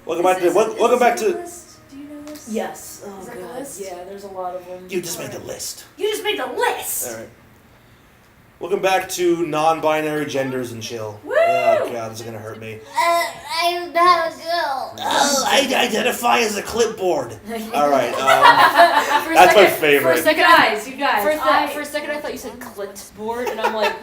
Welcome back to. Welcome back to. Do you know this? Yes. Oh Is that the god. list? Yeah, there's a lot of them. You just made the list. You just made the list. All right. Welcome back to non-binary genders and chill. Woo! Oh god, this is gonna hurt me. I'm not a girl. Oh, I identify as a clipboard. All right. For a That's my second- favorite. For a You second, guys, you guys. for a second, I thought you said clipboard, and I'm like,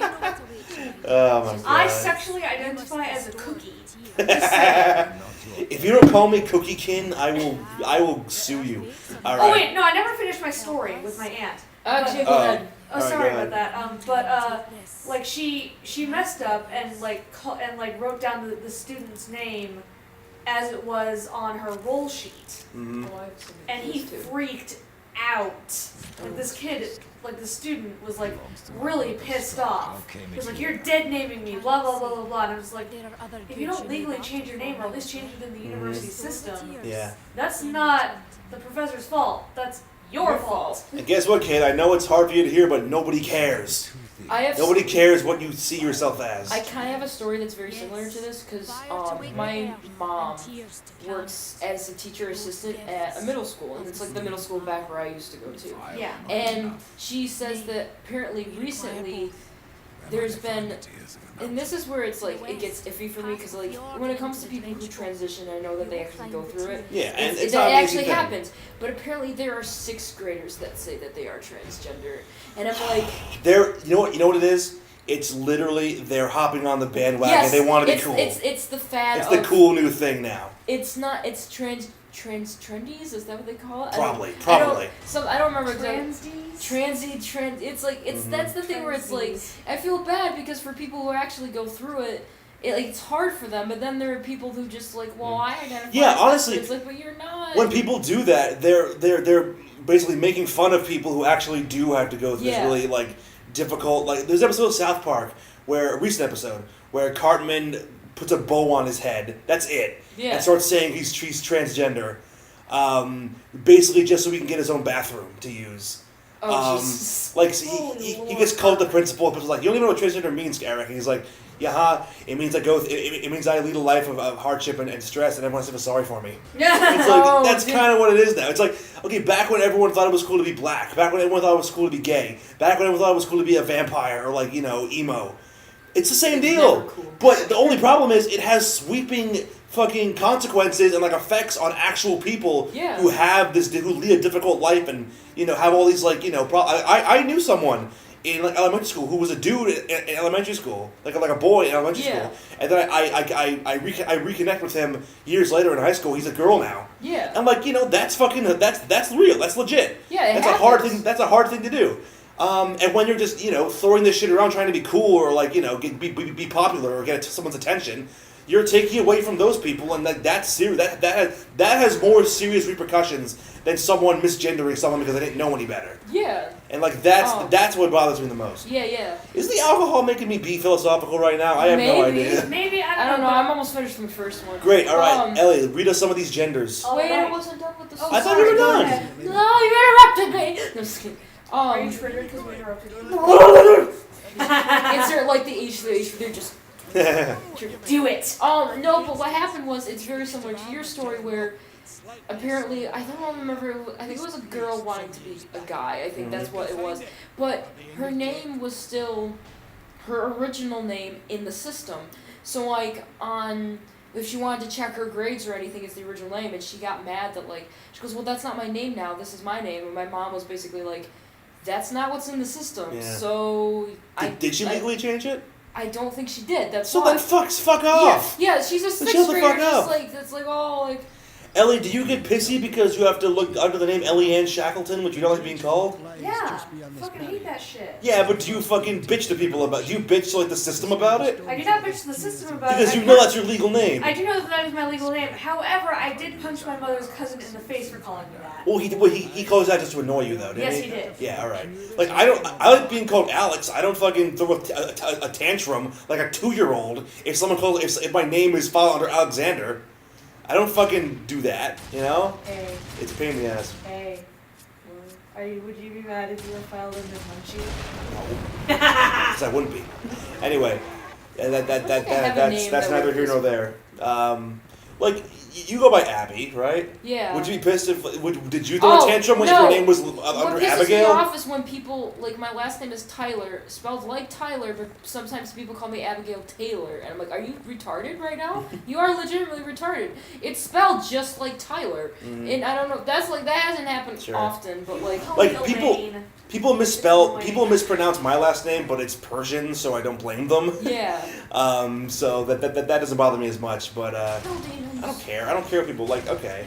Oh my god. I sexually identify as a cookie. Just saying. If you don't call me Cookiekin, I will sue you. All right. Oh wait, no, I never finished my story with my aunt. actually, go Oh. ahead. Oh, Alright, sorry go about that. But like she messed up and like wrote down the student's name as it was on her roll sheet, Mhm. and he freaked out. Like this kid, like the student, was like really pissed off. He was like, "You're dead naming me," blah blah blah blah blah. And I was like, if you don't legally change your name or at least change it in the university system, Yeah. that's not the professor's fault. That's your fault. And guess what, kid? I know it's hard for you to hear, but nobody cares. Nobody cares what you see yourself as. I kind of have a story that's very similar to this because my mom works as a teacher assistant at a middle school, and it's like the middle school back where I used to go to. Yeah. And she says that apparently recently there's been, and this is where it's like it gets iffy for me because like when it comes to people who transition, I know that they actually go through it. Yeah, and it's that not an easy actually thing. happens. But apparently there are 6th graders that say that they are transgender, and I'm like, You know what it is? It's literally they're hopping on the bandwagon. yes, They want to be it's, cool. It's the fad. It's the cool new thing now. It's not. It's trendies. Is that what they call it? Probably. I don't remember exactly. Transdies? Trend. It's like that's the thing where it's like I feel bad because for people who actually go through it, it's hard for them. But then there are people who just like, well, I identify. Yeah, as honestly, it's like, but you're not. When people do that, they're basically making fun of people who actually do have to go through this really like difficult. Like there's an episode of South Park a recent episode where Cartman puts a bow on his head. That's it. Yeah. And starts saying he's transgender, basically just so he can get his own bathroom to use. Oh, Jesus. Like he gets called the principal. The principal's like, "You don't even know what transgender means, Eric." And he's like, "Yeah, it means I go. It means I lead a life of hardship and stress, and everyone's feeling sorry for me." It's like that's kind of what it is now. It's like, okay, back when everyone thought it was cool to be black, back when everyone thought it was cool to be gay, back when everyone thought it was cool to be a vampire or like emo. It's the same deal. Cool. But the only problem is it has sweeping fucking consequences and like effects on actual people who who lead a difficult life and have all these like I knew someone in like elementary school who was a dude in elementary school, like a boy in elementary school, and then I reconnect with him years later in high school. He's a girl now. Yeah. I'm like, that's fucking that's real. That's legit. Yeah, that's a hard thing. That's a hard thing to do. And when you're just throwing this shit around trying to be cool or like be popular or get someone's attention, you're taking away from those people, and that's serious. That has more serious repercussions than someone misgendering someone because they didn't know any better. Yeah. And like that's what bothers me the most. Yeah. Is the alcohol making me be philosophical right now? I have no idea. Maybe I don't know. I'm almost finished with the first one. Great. All right, Ellie, read us some of these genders. Wait, I wasn't done with the. I thought you were done. No, you interrupted me. No, just kidding. Are you triggered because we interrupted you? Insert like the H. They're just. Do it. No, but what happened was it's very similar to your story where apparently I don't remember. I think it was a girl wanting to be a guy. I think that's what it was. But her name was still her original name in the system. So like if she wanted to check her grades or anything, it's the original name, and she got mad that like she goes, well, that's not my name now. This is my name, and my mom was basically like, that's not what's in the system. Yeah. So did she legally change it? I don't think she did. That's so why. then fuck off. Yeah, she's a Then 6th shut the grader. fuck up. Just like that's like like. Ellie, do you get pissy because you have to look under the name Ellie Ann Shackleton, which you don't like being called? Yeah. Fucking hate that shit. Yeah, but do you fucking bitch to people about? Do you bitch to like the system about it? I do not bitch to the system about it. Because you know that's your legal name. I do know that is my legal name. However, I did punch my mother's cousin in the face for calling me that. Well, he calls that just to annoy you, though, didn't Yes, he? he did. Yeah, all right. Like I like being called Alex. I don't fucking throw a tantrum like a 2-year-old if someone calls if my name is filed under Alexander. I don't fucking do that, Hey. It's a pain in the ass. Hey. Would you be mad if you were filed under Munchie? No, because I wouldn't be. Anyway, that's neither here nor there. Like you go by Abby, right? Yeah. Would you be pissed if did you throw a tantrum when your name was under What pisses Abigail? me off is when people like my last name is Tyler, spelled like Tyler, but sometimes people call me Abigail Taylor, and I'm like, are you retarded right now? You are legitimately retarded. It's spelled just like Tyler, and I don't know. That's like that hasn't happened often, but like people mispronounce my last name, but it's Persian, so I don't blame them. Yeah. So that doesn't bother me as much, but I don't care. I don't care if people like. Okay,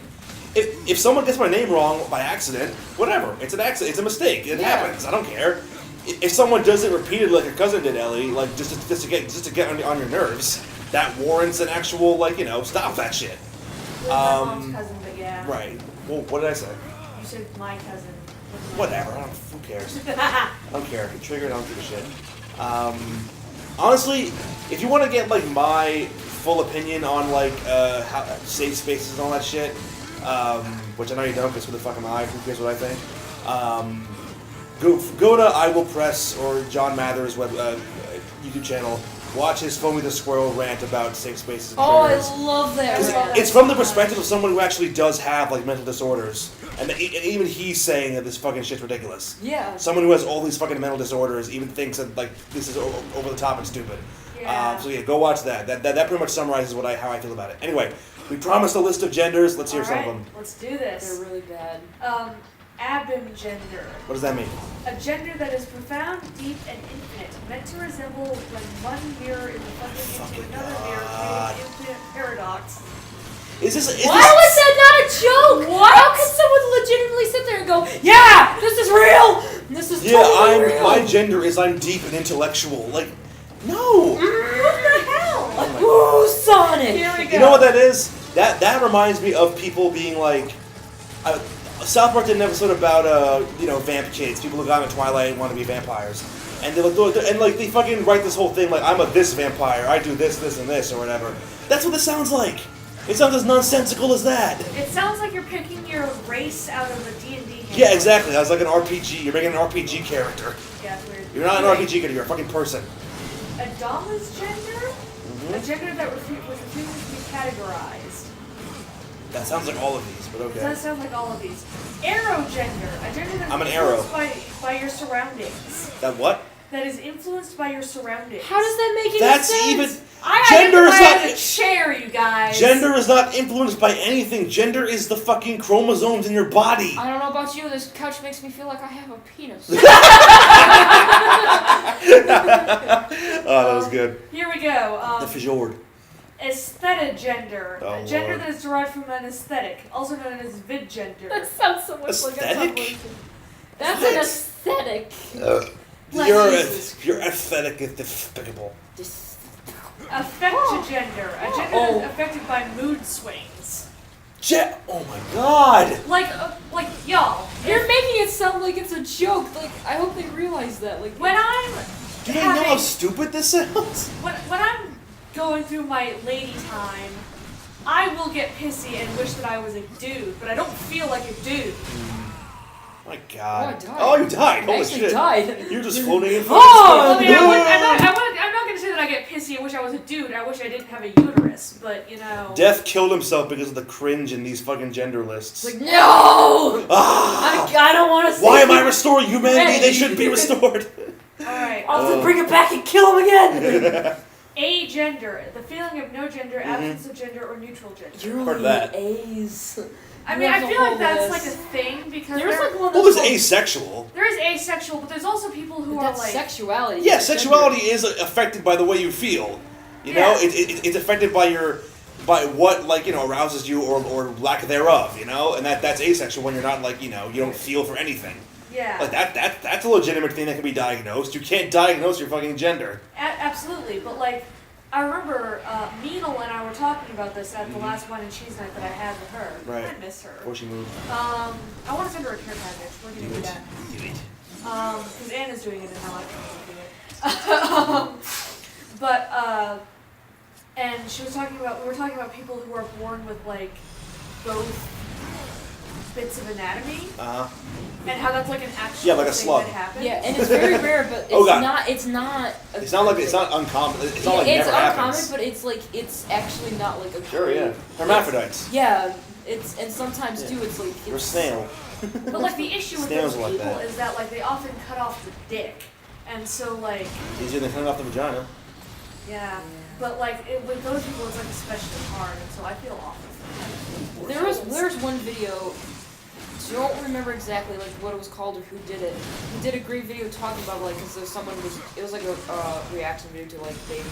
if someone gets my name wrong by accident, whatever. It's an accident. It's a mistake. It happens. I don't care. If someone does it repeatedly, like your cousin did, Ellie, like just to get on your nerves, that warrants an actual stop that shit. My mom's cousin, but yeah. Right. Well, what did I say? You said my cousin. Whatever. Who cares? I don't care. If you trigger it, I don't give a shit. Honestly, if you want to get like my full opinion on like how safe spaces and all that shit, which I know you don't, because who the fuck am I? Who cares what I think? Go to I Will Press or John Mather's YouTube channel. Watch his Foamy the Squirrel rant about safe spaces. And triggers. I love that. It's from the perspective of someone who actually does have like mental disorders, and even he's saying that this fucking shit's ridiculous. Yeah. Someone who has all these fucking mental disorders even thinks that like this is over the top and stupid. Yeah. So go watch that. That pretty much summarizes how I feel about it. Anyway, we promised a list of genders. Let's hear some of them. Let's do this. They're really bad. Abimgender. What does that mean? A gender that is profound, deep, and infinite, meant to resemble when one mirror is reflected into another mirror, creating infinite paradox. Why was that not a joke? What? How could someone legitimately sit there and go, yeah, this is real. This is totally real. My gender is I'm deep and intellectual. Like, no. What the hell? Ooh, Sonic. Here we go. You know what that is? That reminds me of people being like. South Park did an episode about vamp kids, people who got into Twilight and want to be vampires, and they fucking write this whole thing like I'm a this vampire, I do this, this, and this, or whatever. That's what this sounds like. It sounds as nonsensical as that. It sounds like you're picking your race out of a D&D game. Yeah, exactly. That was like an RPG. You're making an RPG character. Yeah, it's weird. You're not an RPG character. You're a fucking person. Adamas gender, a gender that refuses to be categorized. That sounds like all of these, but okay. That sounds like all of these. Arrow gender, a gender that I'm an is arrow. influenced by your surroundings. That what? That is influenced by your surroundings. How does that make any That's sense? even. Gender is not a chair, you guys. Gender is not influenced by anything. Gender is the fucking chromosomes in your body. I don't know about you. This couch makes me feel like I have a penis. Oh, that was good. Here we go. The fjord. Aesthetic gender. Oh, a gender Lord. that is derived from an aesthetic, also known as vid gender. That sounds so much Aesthetic? like a Tumblr. That's an aesthetic. You're aesthetic is despicable. Affect gender. A gender that is affected by mood swings. Oh my god! Like y'all. You're making it sound like it's a joke. Like, I hope they realize that. Like, When I'm Do they know how stupid this sounds? when I'm going through my lady time, I will get pissy and wish that I was a dude, but I don't feel like a dude. My god. Oh, I died. Oh, you died. I Holy actually shit. died. You're just floating in Oh! I mean, I'm not going to say that I get pissy and wish I was a dude. I wish I didn't have a uterus, but you know. Death killed himself because of the cringe in these fucking gender lists. Like, no! Ah! I don't want to see Why am I restoring humanity? They shouldn't be restored. Alright. I'll have to bring it back and kill him again! Agender, the feeling of no gender, absence of gender, or neutral gender. You're Heard only that. A's. I mean, I feel like that's like a thing because There's like one Well, that's there's asexual. there is asexual, but there's also people who are that's like sexuality. Yeah, sexuality is affected by the way you feel. You know, it's affected by what arouses you or lack thereof. You know, and that's asexual when you're not you don't feel for anything. Yeah. Like that's a legitimate thing that can be diagnosed. You can't diagnose your fucking gender. Absolutely, but like I remember Meenal and I were talking about this at the last wine and cheese night that I had with her. Right. I miss her. Before she moved. I want to send her a care package. We're gonna do that. Do it. Because Anna's doing it and now I can't do it. And we were talking about people who are born with like both bits of anatomy. Uh-huh. And how that's like an actual like a thing slug. that happens. Yeah, and it's very rare, but it's not. It's not. It's not like it's not uncommon. It's not like it's never uncommon, happens. but it's like it's actually not like a. Sure, yeah. Hermaphrodites. Yeah, it's and sometimes too. It's like Or snail. But like the issue with Snails those are like people that. is that like they often cut off the dick, and so like. Easier than cutting off the vagina. Yeah. But like with those people, it's like especially hard, and so I feel awful. There's one video. Don't remember exactly like what it was called or who did it. He did a great video talking about like because it was like a reaction video to like they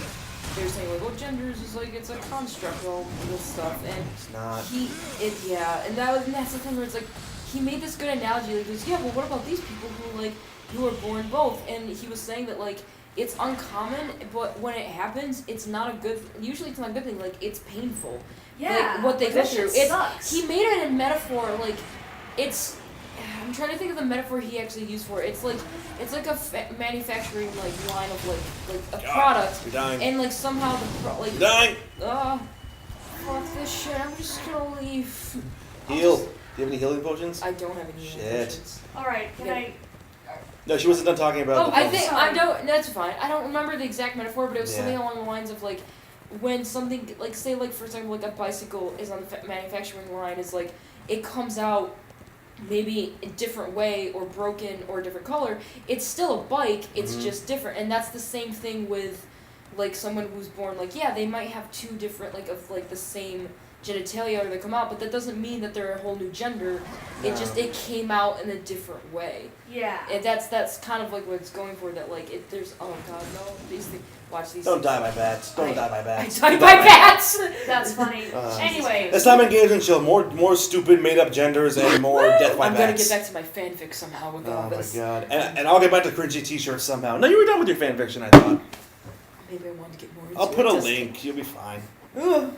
were saying like, well, genders is like it's a construct, all this stuff, and it's not. And that's the thing where it's like he made this good analogy. Like, he goes, yeah, well, what about these people who are born both? And he was saying that like it's uncommon, but when it happens, it's not a good. Usually, it's not a good thing. Like it's painful. Yeah. Like what they go through. Sucks. He made it a metaphor like. I'm trying to think of the metaphor he actually used for it. It's like a manufacturing like line of like a product, You're dying. and like somehow the You're dying. Fuck this shit. I'm just gonna leave. Heal. Do you have any healing potions? I don't have any healing potions. All right, can I? No, she wasn't done talking about. I think I don't. That's fine. I don't remember the exact metaphor, but it was something Yeah. along the lines of like when something like say like for example like a bicycle is on the manufacturing line is like it comes out. Maybe a different way or broken or a different color, it's still a bike, it's just different. And that's the same thing with like someone who's born like they might have two different like of like the same genitalia or they come out, but that doesn't mean that they're a whole new gender. No. It came out in a different way. Yeah. And that's kind of like what it's going for, that like there's oh god no these things watch these Don't things. die by bats. Don't die by bats. I died by bats. That's funny. Anyway. Let's not engage in chill. More stupid made up genders and more death by I'm bats. gonna get back to my fanfic somehow with all this. Oh my god. And I'll get back to cringy t-shirts somehow. No, you were done with your fanfiction, I thought. Maybe I wanted to get more into I'll put a it. link. You'll be fine. Ugh.